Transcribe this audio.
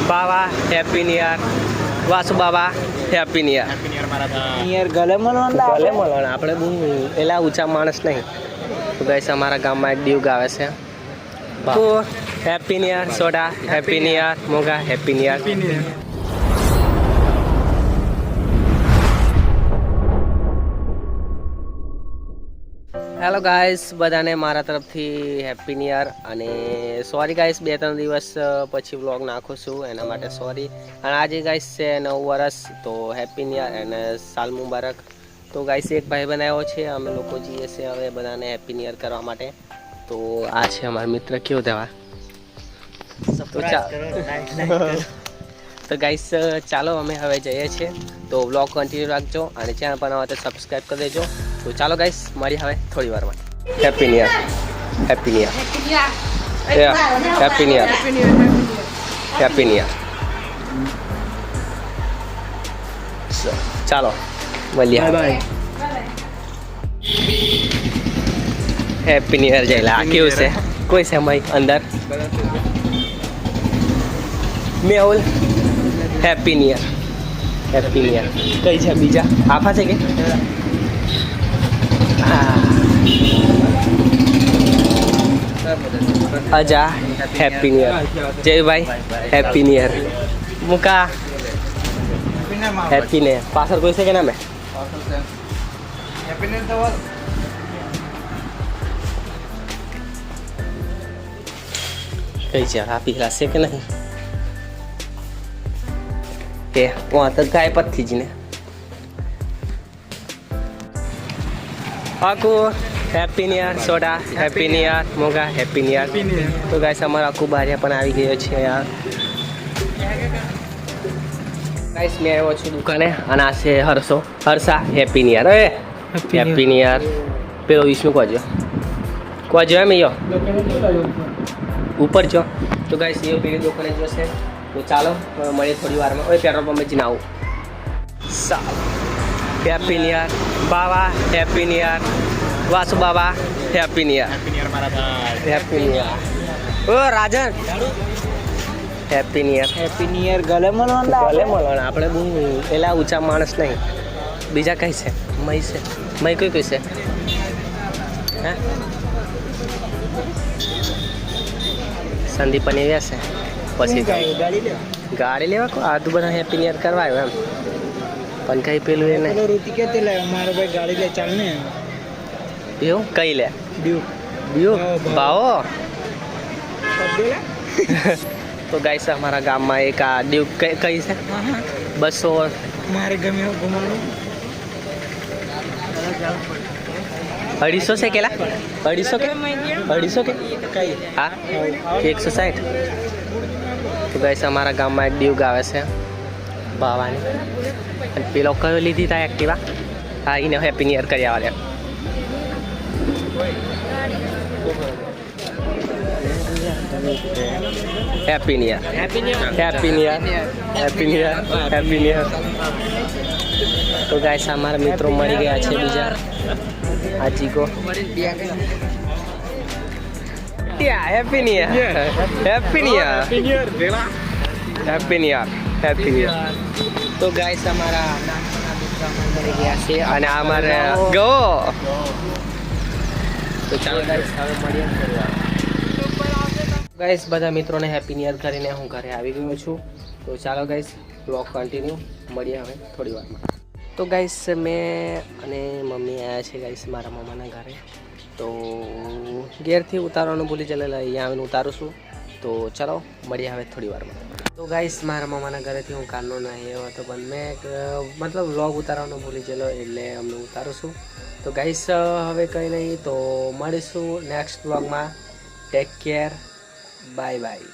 બાવા happy new year. વાસુ બાવા happy new year. યાર ગલે મળવાના ભલે મળવાના, આપણે બહુ એલા ઊંચા માણસ નહીં. તો ગાઈસ અમારા ગામમાં એક ડીવ ગાવે છે. તો હેપી ન્યુ યર સોડા, હેપી ન્યુ યર મોગા, happy new year. Hello guys, બધાને મારા તરફથી હેપી ન્યુ યર. અને સોરી ગાઈસ, 2-3 દિવસ પછી વ્લોગ નાખું છું, એના માટે સોરી. અને આજે ગાઈસ છે 9 વર્ષ, તો હેપી ન્યુ યર અને સાલ મુબારક. તો ગાઈસ એક ભાઈ બનાવ્યો છે, અમે લોકો જઈએ છીએ હવે બધાને હેપી ન્યુ યર કરવા માટે. તો આ છે અમારા મિત્ર, કેવો તહેવાર. તો ગાઈસ ચાલો અમે હવે જઈએ છીએ. તો વ્લોગ કન્ટિન્યુ રાખજો અને ચેનલ પર નવા તો સબસ્ક્રાઈબ કરી દેજો. તો ચાલો ગાઈસ, મળી હવે થોડી વારમાં. Happy new year, happy new year, happy new year, happy new year. ચાલો મળીએ. બાય. હેપી ન્યુ યર જયલા. કેવું છે? કોઈ છે મય અંદર? Mehul happy new year, happy new year. કઈ છે બીજા? આફા છે કે? અજા હેપી ન્યુ યર. જયભાઈ હેપી ન્યુ યર. મુકા હેપી ન્યુ યર. પાછળ કોઈ છે કે ના? મેં કઈ છે? આપી છે કે નહીં? કે વहाँ तक गाय पत्थी जी ने आकू હેપી ન્યુ યર સોડા, હેપી ન્યુ યર મોગા, હેપી ન્યુ યર. તો ગાઈસ અમારો આખું બારિયા પણ આવી ગયો છે યાર. ગાઈસ મેં આવ્યો છું દુકાને અને આ છે હર્ષા હેપી ન્યુ યર. અરે હેપી ન્યુ યર. પેલો વિષ્ણુ કોજો એમ યો ઉપર જો. તો ગાઈસ એ પેલી દુકાને જોશે. તો ચાલો મળીએ થોડી વારમાં. ઓય પેટ્રોલ પંપે જઈને આવું. સારું. હેપી ન્યુ યર બાવા, હેપી ન્યુ યર. વાસુ બાબા happy new year. Happy new year. ઓ Rajan happy new year. Happy new year ગલે મળવાના આપણે બહુ એલા ઊંચા માણસ નહીં. બીજા કઈ છે? મય છે. મય કઈ છે? હે સંદીપ અને આવ્યા છે. પછી ગાડી લેવા કો આદુ બધા હેપી ન્યુ યર કરવા આવ્યો એમ. પણ કઈ પેલું એ નહીં. રૂટી કે લે મારો ભાઈ ગાડી લે ચાલ ને. એવું કઈ લે? બ્યુ ભાવો. તો ગાઈસ અમારા ગામમાં એક આ ડીવ કઈ છે 200 મારે ગમે ઘુમાડું 250 છે કેલા? 250 કે કઈ હા 160. તો ગાઈસ અમારા ગામમાં એક ડીવ ગાવે છે બાવાની. અને પેલો કયો લીધી તા એક્ટિવા? હા એને હેપી ન્યુ યર કરી આવવા દે. Happy new year, happy new year, happy new year, happy new year, happy new year. તો ગાઈસ અમારા મિત્રો મળી ગયા છે બીજા. આ ચીકો happy new year, happy new year, happy new year, happy new year. તો ગાઈસ અમારા મળી ગયા છે અને અમારે ગો. તો ચાલો ગાઈસ હવે મળીએ. ગાઈસ બધા મિત્રોને હેપી ન્યુ યર કરીને હું ઘરે આવી ગયો છું. તો ચાલો ગાઈસ બ્લોગ કન્ટિન્યુ, મળીએ હવે થોડી વારમાં. તો ગાઈસ મેં અને મમ્મી આવ્યા છે ગાઈસ મારા મમ્માના ઘરે. તો ઘેરથી ઉતારવાનું ભૂલી ચાલેલા, અહીંયા આવીને ઉતારું છું. તો ચાલો મળીએ હવે થોડી વારમાં. તો ગાઈસ મારા મમ્માના ઘરેથી હું કારનો ના આવ્યો હતો, પણ મેં મતલબ વ્લોગ ઉતારવાનું ભૂલી ગયેલો એટલે અમને ઉતારું છું. તો ગાઈસ હવે કંઈ નહીં, તો મળીશું નેક્સ્ટ વ્લોગમાં. Take care, bye bye.